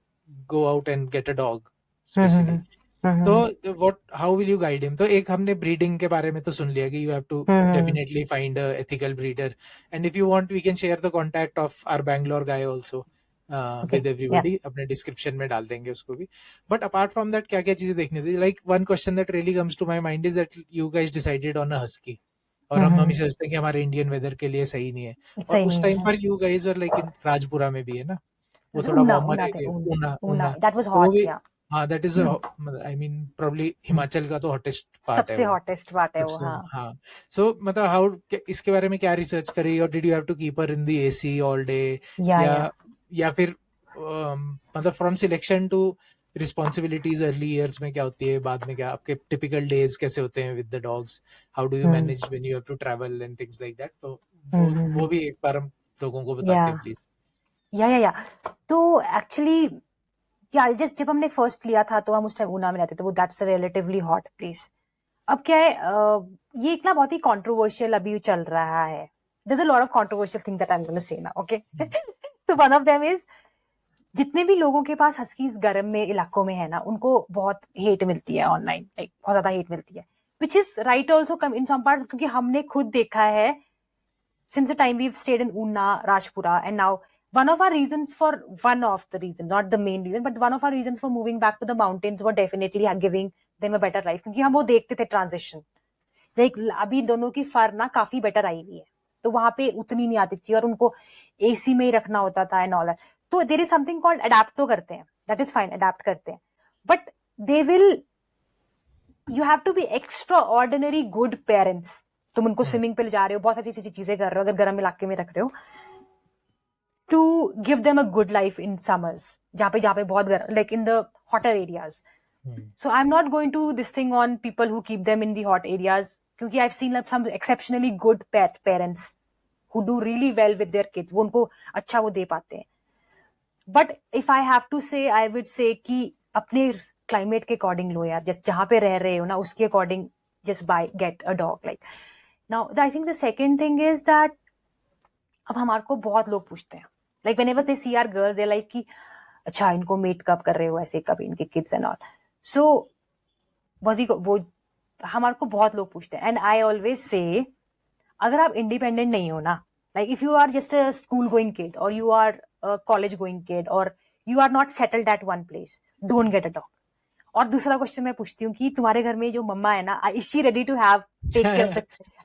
B: go out and get a dog specially, तो what how will you guide him? तो एक हमने ब्रीडिंग के बारे में तो सुन लिया कि you have to definitely find a ethical breeder, and if you want we can share the contact of our Bangalore guy also with everybody, अपने डिस्क्रिप्शन में डाल देंगे उसको भी. बट अपार्ट फ्रॉम दैट क्या क्या चीजें देखनी थी? Like one question that really comes to my mind is that you guys decided on a husky, और हम हमेशा सोचते हैं कि हमारे इंडियन वेदर के लिए सही नहीं है, और उस टाइम पर you guys were like in Rajpura में भी है ना, वो थोड़ा warmer area, Una,
A: that was
B: तो वो
A: हॉट.
B: भी,
A: या
B: हाँ that is I mean probably Himachal का तो हॉटेस्ट पार्ट है
A: सबसे
B: वो.
A: हॉटेस्ट बात है वो.
B: सबसे
A: हाँ.
B: हाँ. सो मतलब हाउ इसके बारे में क्या रिसर्च करी, और did you have to keep her in the AC all day,
A: या
B: या फिर मतलब from selection to responsibilities early years में क्या होती है, बाद में क्या आपके टिपिकल डेज कैसे होते हैं with the dogs, how do you manage when you have to travel and things like that? तो वो भी एक बार हम लोगों को बताते हैं प्लीज.
A: या तो एक्चुअली या जस्ट जब हमने फर्स्ट लिया था तो हम उस टाइम ऊना में रहते थे, वो that's a relatively hot place. अब क्या है, ये एक ना बहुत ही कंट्रोवर्शियल अभी चल रहा है. There is a lot of controversial thing that I am gonna say now, okay. तो वन ऑफ देम इज, जितने भी लोगों के पास हस्कीज गर्म में इलाकों में है ना, उनको बहुत हेट मिलती है ऑनलाइन, लाइक बहुत ज्यादा हेट मिलती है, which is right also in some part, क्योंकि हमने खुद देखा है since the time we've stayed in Unna, Rajpura, and now one of the reasons, not the main reason, but one of our reasons for moving back to the mountains were definitely giving them a better life, क्योंकि हम वो देखते थे transition, like अभी दोनों की फर ना काफी बेटर आई हुई है, तो वहां पे उतनी नहीं आती थी और उनको एसी में ही रखना होता था एंड ऑल. तो there is something called adept, तो करते हैं, दैट इज फाइन, अडेप्ट करते हैं, but they will, you have to be extraordinary good parents. तुम उनको स्विमिंग पे ले जा रहे हो, बहुत अच्छी चीजें कर रहे हो, अगर गर्म इलाके में रख रहे हो, to give them a good life in summers, जहाँ पे बहुत गर्म, like in the hotter areas. So I am not going to this thing on people who keep them in the hot areas, क्योंकि I have seen some exceptionally good parents who do really well with their kids, वो उनको अच्छा वो दे पाते हैं. But if I have to say, I would say कि अपने क्लाइमेट के अकॉर्डिंग लो यार, जस्ट जहां पे रह रहे हो ना उसके according just get a dog. Like now I think the second thing is that अब हमारे को बहुत लोग पूछते हैं, like whenever they see our girls they're like कि अच्छा इनको मेट कब कर रहे हो ऐसे, कब इनके kids and all. So वो हमारे को बहुत लोग पूछते हैं, and I always say अगर आप इंडिपेंडेंट नहीं हो ना, like if you are just a school going kid or you are a college going kid or you are not settled at one place, don't get a dog. और दूसरा question मैं पूछती हूँ कि तुम्हारे घर में जो मम्मा है ना, is she ready to have take care?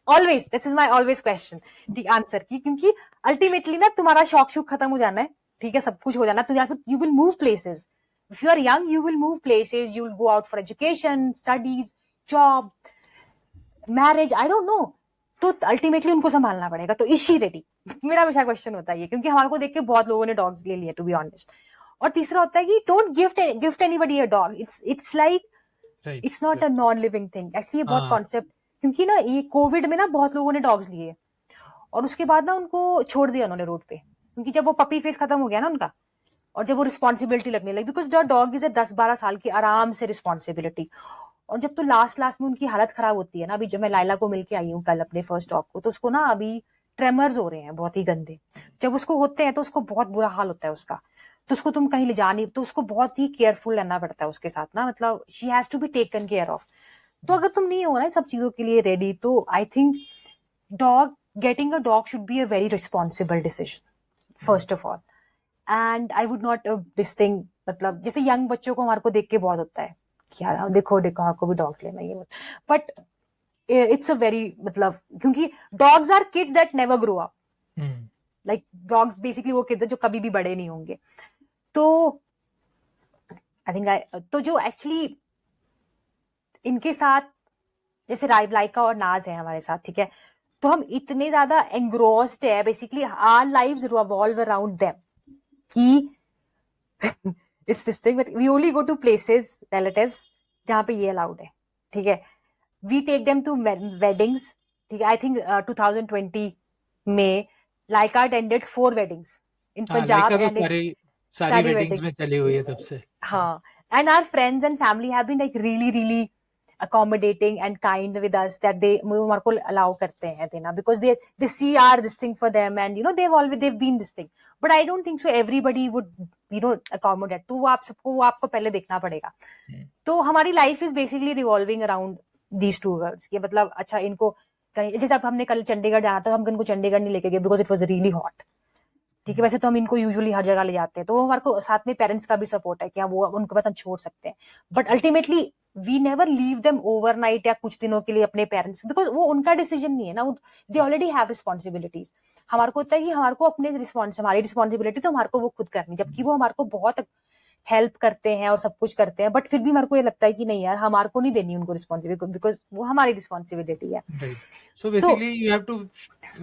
A: Always, this is my always question, the answer की, क्योंकि अल्टीमेटली ना तुम्हारा शौक खत्म हो जाना है, ठीक है, सब कुछ हो जाना, तो या फिर you will move places. If you are young you will move places, you will go out for education, studies, job, marriage, I don't know, तो अल्टीमेटली उनको संभालना पड़ेगा, तो इज शी रेडी? मेरा हमेशा क्वेश्चन होता है ये, क्योंकि हमारे को देख के बहुत लोगों ने डॉग्स ले लिए, टू बी ऑनेस्ट. और तीसरा होता है कि don't gift anybody a dog. It's like it's not a non living thing. Actually ये बहुत कॉन्सेप्ट, क्योंकि ना ये कोविड में ना बहुत लोगों ने डॉग्स लिए और उसके बाद ना उनको छोड़ दिया उन्होंने रोड पे, क्योंकि जब वो पपी फेस खत्म हो गया ना उनका, और जब वो रिस्पॉन्सिबिलिटी लगने लगी, बिकॉज द डॉग इज 10-12 साल की आराम से रिस्पॉन्सिबिलिटी. और जब तो लास्ट में उनकी हालत खराब होती है ना, अभी जब मैं लाइला को मिलके आई हूँ कल अपने फर्स्ट डॉग को, तो उसको ना अभी ट्रेमर्स हो रहे हैं बहुत ही गंदे. जब उसको होते हैं तो उसको बहुत बुरा हाल होता है उसका, तो उसको तुम कहीं ले जा नहीं, तो उसको बहुत ही केयरफुल रहना पड़ता है उसके साथ ना, मतलब she has to be taken care of. तो अगर तुम नहीं हो ना सब चीजों के लिए रेडी, तो I think getting a dog should be a very responsible decision first of all. And I would not this thing, मतलब जैसे यंग बच्चों को हमारे को देख के बहुत होता है कि यार देखो आपको भी डॉग्स लेना है, बट इट्स अ वेरी, मतलब क्योंकि dogs are kids that never grow up, like dogs basically वो किड्स जो कभी भी बड़े नहीं होंगे. तो आई थिंक तो जो एक्चुअली इनके साथ जैसे लाइका और नाज है हमारे साथ, ठीक है, तो हम इतने ज्यादा एंग्रोस्ड है, basically our lives revolve around them कि it's this thing, but we only go to places, relatives जहाँ पे ये अलाउड है, ठीक है. We take them to weddings, ठीक है. आई थिंक 2020 में लाइका अटेंडेड 4 वेडिंग्स इन
B: हाँ,
A: पंजाब
B: लाइका तो
A: एंड
B: सारी
A: सारी
B: वेडिंग्स
A: वेडिंग.
B: में चली हुई है तब से.
A: हाँ, and our friends and family have been like really accommodating and kind with us that they हमारे को allow करते हैं देना, because they see our this thing for them, and you know they've been this thing. But I don't think so everybody would accommodate. तो वो आप सबको वो आपको पहले देखना पड़ेगा. तो हमारी life is basically revolving around these two girls. ये मतलब अच्छा इनको कहीं, जैसे अब हमने कल चंडीगढ़ जाना था, हम इनको चंडीगढ़ नहीं लेके गए because it was really hot, ठीक है. वैसे तो हम इनको यूजुअली हर जगह ले जाते हैं, तो हमारे को साथ में पेरेंट्स का भी सपोर्ट है कि हाँ वो उनको बस हम छोड़ सकते हैं. But ultimately we never leave them overnight या कुछ दिनों के लिए अपने पेरेंट्स, बिकॉज वो उनका डिसीजन नहीं है ना. They already have responsibilities. हमारे को होता है कि हमारे को अपने हमारी रिस्पॉन्सिबिलिटी तो हमारे को वो खुद करनी, जबकि वो हमारे को बहुत हेल्प करते हैं और सब कुछ करते हैं. बट फिर भी मेरे को ये लगता है कि नहीं यार, हमारे को नहीं देनी उनको रिस्पॉन्सिबिलिटी, बिकॉज वो हमारी रिस्पॉन्सिबिलिटी है.
B: Right. So basically, you have to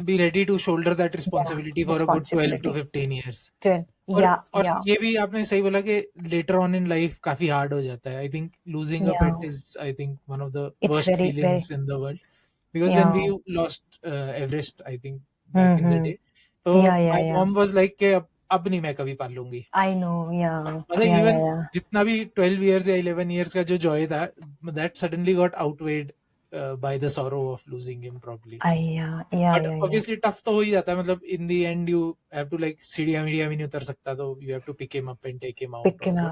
B: be ready to shoulder that responsibility for a good 12 to 15 years. और ये भी आपने सही बोला कि later on in life काफी hard हो जाता है. I think losing a pet is, I think, one of the worst feelings in the world. Because when we lost Everest, I think back in the day, तो my mom was like कि अब नहीं मैं कभी पाल लूंगी.
A: I know,
B: मतलब even जितना भी 12 years या 11 years का जो joy था, that suddenly got outweighed by the sorrow of losing him probably. But obviously tough तो हो ही जाता है. मतलब in the end you have to like सीढ़ियाँ भी नहीं उतर सकता, तो you have to pick him up and take him out also.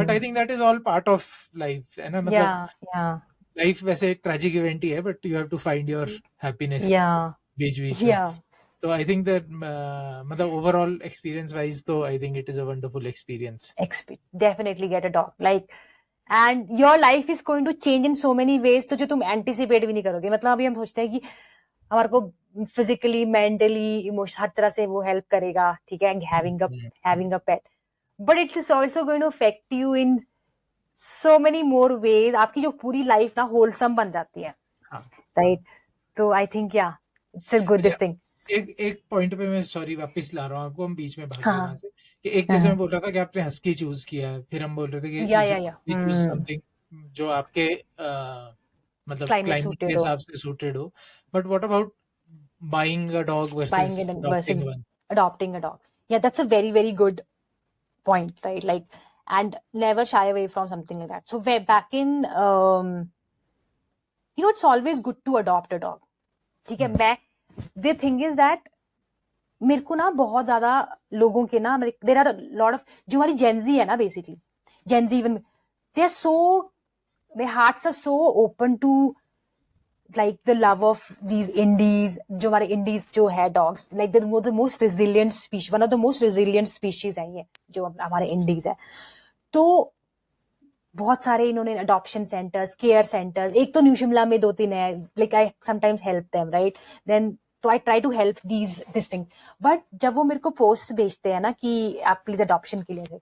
B: But I think that is all part of life, है ना. मतलब life वैसे एक tragic event ही है, but you have to find your happiness बीच में. So I think that मतलब overall experience wise, तो I think it is a wonderful experience.
A: Definitely get a dog, like, and your life is going to change in so many ways, तो जो तुम anticipate भी नहीं करोगे. मतलब अभी हम सोचते हैं कि हमारे को physically, mentally, emotional हर तरह से वो help करेगा, ठीक है, having a pet. But it is also going to affect you in so many more ways. आपकी जो पूरी life ना wholesome बन जाती है, right? तो I think it's a good this thing.
B: एक पॉइंट पे मैं सॉरी वापस ला रहा हूँ आपको, हम बीच में भाग गए वहां से. कि एक जैसे मैं बोल रहा था कि आपने हस्की चूज किया, फिर हम बोल रहे थे कि चूज समथिंग जो आपके मतलब क्लाइमेट के हिसाब से सूटेड हो. But what about buying a dog versus
A: adopting a dog? Yeah, that's a very good point, right? Like, and never shy away from something like that. So back in it's always good to adopt a dog, ठीक है. मैं the thing is that मेरे को ना बहुत ज्यादा लोगों के ना, there are a lot of जो हमारी Gen Z है ना, basically Gen Z, even their hearts are so open to like the love of these indies. जो हमारे indies जो है dogs, like the most resilient species, one of the most resilient species है ये जो हमारे indies है. तो बहुत सारे इन्होंने adoption centers, care centers, एक तो न्यू शिमला में 2-3 है, like I sometimes help them, right? Then तो I try to help this thing. But जब वो मेरे को पोस्ट भेजते हैं ना कि आप प्लीज अडॉप्शन के लिए से,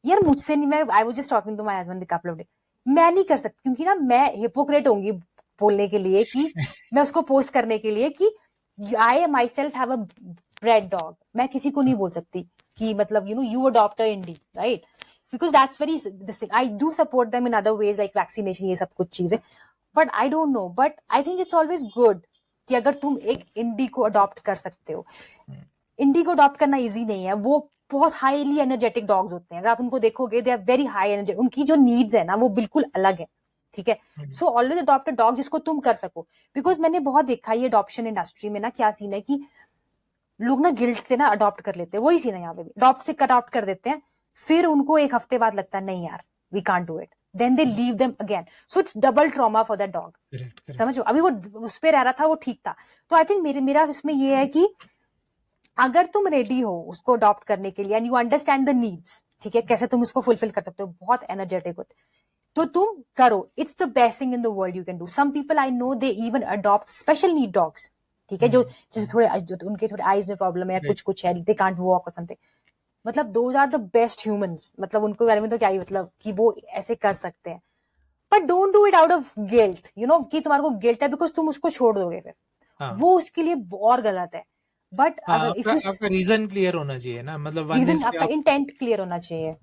A: यार मुझसे नहीं, मैं I was just talking to my husband the couple of day, मैं नहीं कर सकती, क्योंकि ना मैं हिपोक्रेट होंगी बोलने के लिए कि मैं उसको पोस्ट करने के लिए कि I myself have a breed dog. मैं किसी को नहीं बोल सकती कि मतलब you adopt a indie, right? Because that's very this thing. I do support them in other ways like vaccination, ये सब कुछ चीजें. But I don't know. But I think it's always good कि अगर तुम एक इंडी को अडॉप्ट कर सकते हो. इंडी को अडॉप्ट करना इजी नहीं है. वो बहुत हाईली एनर्जेटिक डॉग्स होते हैं. अगर आप उनको देखोगे, they are very high energetic. उनकी जो नीड्स है ना वो बिल्कुल अलग है, ठीक है. So always adopt a dog जिसको तुम कर सको. बिकॉज मैंने बहुत देखा ये अडॉप्शन इंडस्ट्री में ना, क्या सीन है कि लोग ना गिल्ट से ना अडॉप्ट कर लेते हैं. वही सीन है यहाँ पे भी. अडॉप्ट कर देते हैं, फिर उनको एक हफ्ते बाद लगता है नहीं यार, we can't do it. Then they leave them again. So it's double trauma for that dog. Correct. समझो, अभी वो उस पे रह रहा था, वो ठीक था. तो आई थिंक मेरा इसमें ये है कि अगर तुम रेडी हो उसको अडॉप्ट करने के लिए, and you understand the needs, ठीक है, कैसे तुम उसको फुलफिल कर सकते हो, बहुत एनर्जेटिक होते, तो तुम करो. It's the best thing in the world you can do. Some people I know they even adopt special need dogs, ठीक है, जो जैसे थोड़े उनके थोड़े आईज में प्रॉब्लम है, कुछ है, दे कांट वॉक और समथिंग. मतलब those are the best humans. मतलब उनको बारे में तो क्या ही मतलब कि वो ऐसे कर सकते हैं. But don't do it out of guilt, कि तुम्हारे को गिल्ट है बिकॉज तुम उसको छोड़ दोगे फिर. वो उसके लिए और गलत है. बट अगर
B: आपका रीजन क्लियर होना चाहिए ना, मतलब
A: रीजन आपका इंटेंट क्लियर होना चाहिए.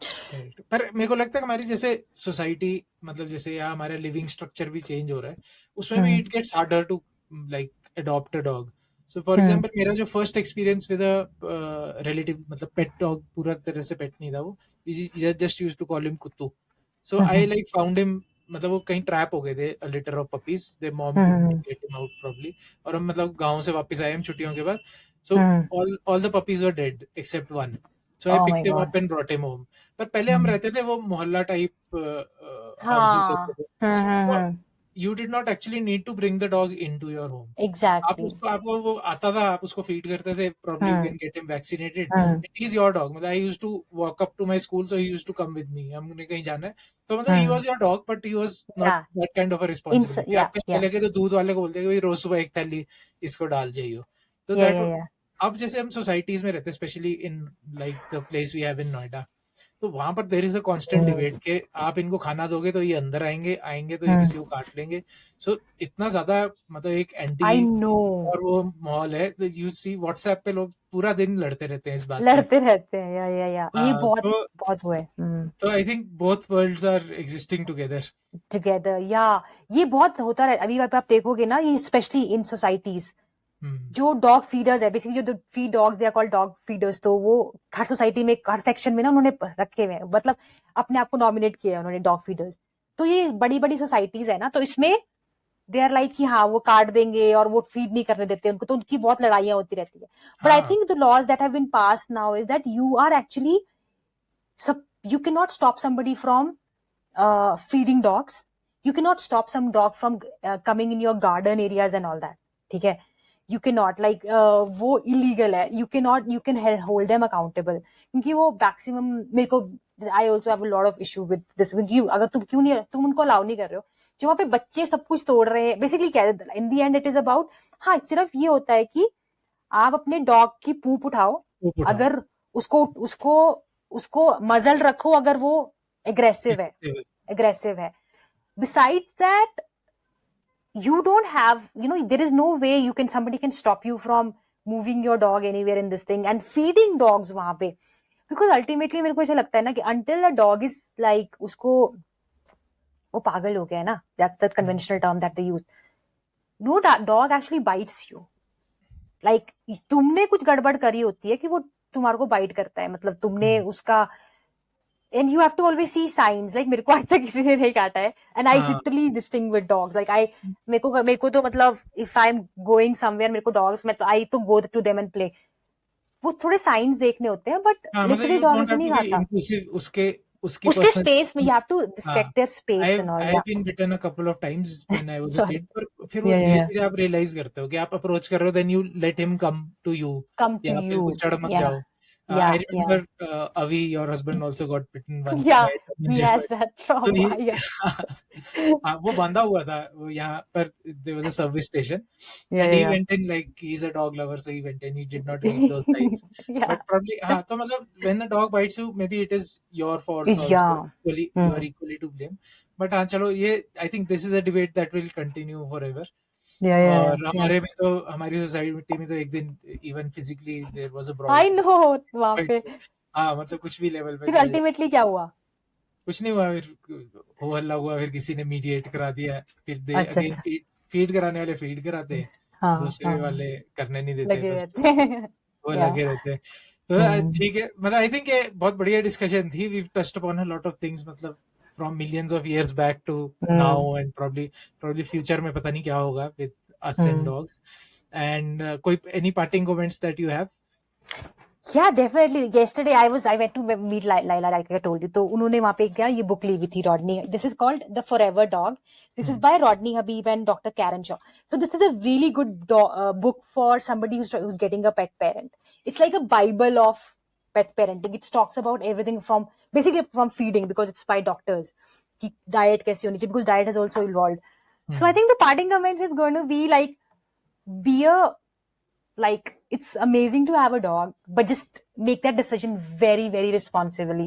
B: Correct. पर मेरे को लगता है कि हमारी जैसे सोसाइटी, मतलब जैसे यहाँ हमारा लिविंग स्ट्रक्चर भी चेंज हो रहा है, उसमें भी
A: hmm
B: it gets harder to like adopt a dog. So for
A: hmm
B: example मेरा जो first experience with a relative, मतलब पेट डॉग, पूरा तरह से पेट नहीं था वो, just used to call him Kuttu. So I
A: hmm
B: like found him, मतलब वो कहीं ट्रैप हो गए थे, a litter of puppies, the mom couldn't
A: hmm
B: get him out probably. और हम मतलब गांव से वापस आए हम छुट्टियों के बाद. So
A: hmm
B: all the puppies were dead except one. So I
A: oh my
B: picked him
A: god
B: up and brought him home. पर पहले हम
A: हम्म
B: रहते थे वो मोहल्ला टाइप हाउसेस होते
A: हाँ
B: थे. तो you did not actually need to bring the dog into your home. आप
A: एग्जैक्टली
B: उसको, आपको वो आता था, आप उसको फीड करते थे, probably you
A: hmm
B: can get him vaccinated.
A: Hmm
B: it is your dog. मतलब I used to walk up to my school, so he used to come with me. हमने कहीं जाना है तो मतलब he
A: hmm
B: was your dog, but he was not
A: yeah
B: that kind of a
A: in
B: responsibility. आप कहीं
A: या
B: चले गए तो दूध वाले को बोलते हैं कि भाई रोज सुबह एक थैली इसको डाल जाइयो. तो दैट,
A: या
B: अब जैसे हम सोसाइटीज में रहते हैं, specially in like the place we have in Noida, तो वहां पर there is a constant debate कि आप इनको खाना दोगे तो ये अंदर आएंगे, आएंगे तो ये किसी को काट लेंगे. सो इतना ज्यादा, मतलब एक एंटी
A: आई नो
B: और वो माहौल है. यू सी व्हाट्सएप पे लोग पूरा दिन लड़ते रहते हैं इस बात पे.
A: लड़ते रहते हैं या ये बहुत
B: तो
A: बहुत हुआ है
B: I think both worlds are existing together.
A: Together या ये बहुत होता है अभी आप देखोगे ना ये स्पेशली इन सोसाइटीज जो डॉग फीडर्स है बेसिकली जो feed dogs they are called dog feeders तो वो हर सोसाइटी में हर सेक्शन में ना उन्होंने रखे हुए हैं मतलब अपने आप को नॉमिनेट किया है उन्होंने डॉग फीडर्स तो ये बड़ी बड़ी सोसाइटीज है ना तो इसमें दे आर लाइक कि हाँ वो काट देंगे और वो फीड नहीं करने देते उनको तो उनकी बहुत लड़ाइयां होती रहती है बट आई
B: हाँ.
A: Think the laws that have been passed now is that you are actually you cannot stop somebody from feeding dogs. You cannot stop some dog from coming in your garden areas and all that. ठीक है you can not like वो illegal है you can not you can hold them accountable क्योंकि वो maximum मेरे को I also have a lot of issue with this क्योंकि अगर तुम क्यों नहीं तुम उनको अलाउ नहीं कर रहे हो जो वहां पे बच्चे सब कुछ तोड़ रहे हैं बेसिकली क्या है इन दी एंड इट इज अबाउट हाँ सिर्फ ये होता है कि आप अपने डॉग की पूप उठाओ
B: वो उठाओ.
A: अगर उसको उसको उसको मजल रखो अगर वो एग्रेसिव है besides that you don't have there is no way somebody can stop you from moving your dog anywhere in this thing and feeding dogs वहां पे because ultimately मेरे को ऐसा लगता है ना कि until a dog is like उसको वो पागल हो गया है ना that's the conventional term that they use no dog actually bites you like तुमने कुछ गड़बड़ करी होती है कि वो तुम्हारे को बाइट करता है मतलब तुमने उसका and you have to always see signs like मेरे को आज तक किसी ने नहीं काटा है and I literally this thing with dogs like I मेरे को तो मतलब if I'm going somewhere मेरे को dogs मैं तो I तो go to them and play वो थोड़े signs देखने होते हैं but
B: हाँ, मतलब
A: literally
B: यू
A: dog
B: डोंट
A: ऐसे
B: हैव
A: नहीं
B: टू बी
A: खाता
B: इंक्लूसिव उसके, उसकी
A: उसके space में
B: पर्सनल.
A: you have to
B: हाँ,
A: respect their space and all
B: I have
A: yeah
B: been bitten a couple of times when I was a
A: sorry
B: kid. पर फिर वो
A: yeah
B: धीरे-धीरे आप रियलाइज करते हो कि आप अप्रोच कर रहे हो, then you let him come to you,
A: come to
B: या आप बिल्कुल
A: you
B: चढ़ मत
A: yeah
B: जाओ. I
A: yeah
B: remember Avi, your husband also got bitten once
A: yeah
B: by
A: he
B: challenger
A: has
B: but.
A: that
B: तो ही
A: trauma yeah
B: हाँ, वो बांधा हुआ था वो यहाँ पर. There was a service station
A: yeah
B: and he
A: yeah
B: went in, like he is a dog lover, so he went in, he did not read those signs.
A: yeah
B: but probably हाँ, तो मतलब when a dog bites you, may be it is your fault
A: is
B: also,
A: yeah
B: equally you are equally to blame. But हाँ चलो, ये I think this is a debate that will continue forever. और
A: yeah
B: हमारे में तो, हमारी society में तो एक दिन even physically there was a
A: I
B: brawl.
A: know वहां पे
B: हाँ, मतलब कुछ भी लेवल पे
A: फिर
B: चले जाए.
A: अल्टीमेटली क्या हुआ
B: कुछ नहीं हुआ, फिर हो हल्ला हुआ, फिर किसी ने मीडिएट करा दिया, फिर दे
A: अच्छा
B: अगेन
A: अच्छा
B: फीड कराने वाले फीड कराते हैं,
A: हाँ
B: दूसरे
A: हाँ
B: वाले करने नहीं देते,
A: लगे
B: बस
A: रहते हैं
B: वो
A: या
B: लगे रहते हैं. तो
A: हम्म
B: ठीक है, मतलब आई थिंक ये बहुत बढ़िया डिस्कशन थी. We touched upon a lot of things, मतलब from millions of years back to
A: hmm
B: now, and probably future में पता नहीं क्या होगा with us and
A: hmm
B: dogs. And कोई any parting comments that you have?
A: Yeah, definitely. Yesterday I went to meet Laila, like I told you. तो उन्होंने वहाँ पे क्या ये book ली हुई थी Rodney. This is called The Forever Dog. This is by Rodney Habib and Dr. Karen Shaw. So this is a really good book for somebody who's getting a pet parent. It's like a Bible of pet parenting. It talks about everything from basically from feeding because it's by doctors. कि diet कैसी होनी चाहिए because diet has also evolved. So I think the parting comments is going to be like be a like it's amazing to have a dog but just make that decision very very responsibly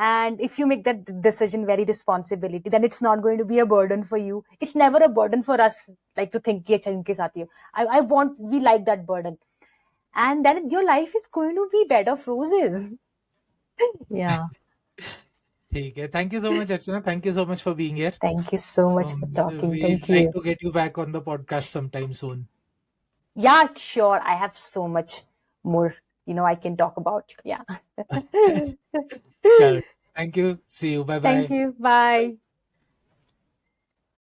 A: and if you make that decision very responsibility then it's not going to be a burden for you. It's never a burden for us like to think कि अच्छा इनके साथ ही हो. I want we like that burden and then your life is going to be bed of roses. Yeah.
B: ठीक है. Thank you so much, Archana. Thank you so much for being here.
A: Thank you so much for talking.
B: We'd
A: Thank
B: like
A: you.
B: to get you back on the podcast sometime soon.
A: Yeah, sure. I have so much more, I can talk about. Yeah.
B: Chalo. Thank you. See you. Bye
A: Thank
B: bye.
A: you. Bye.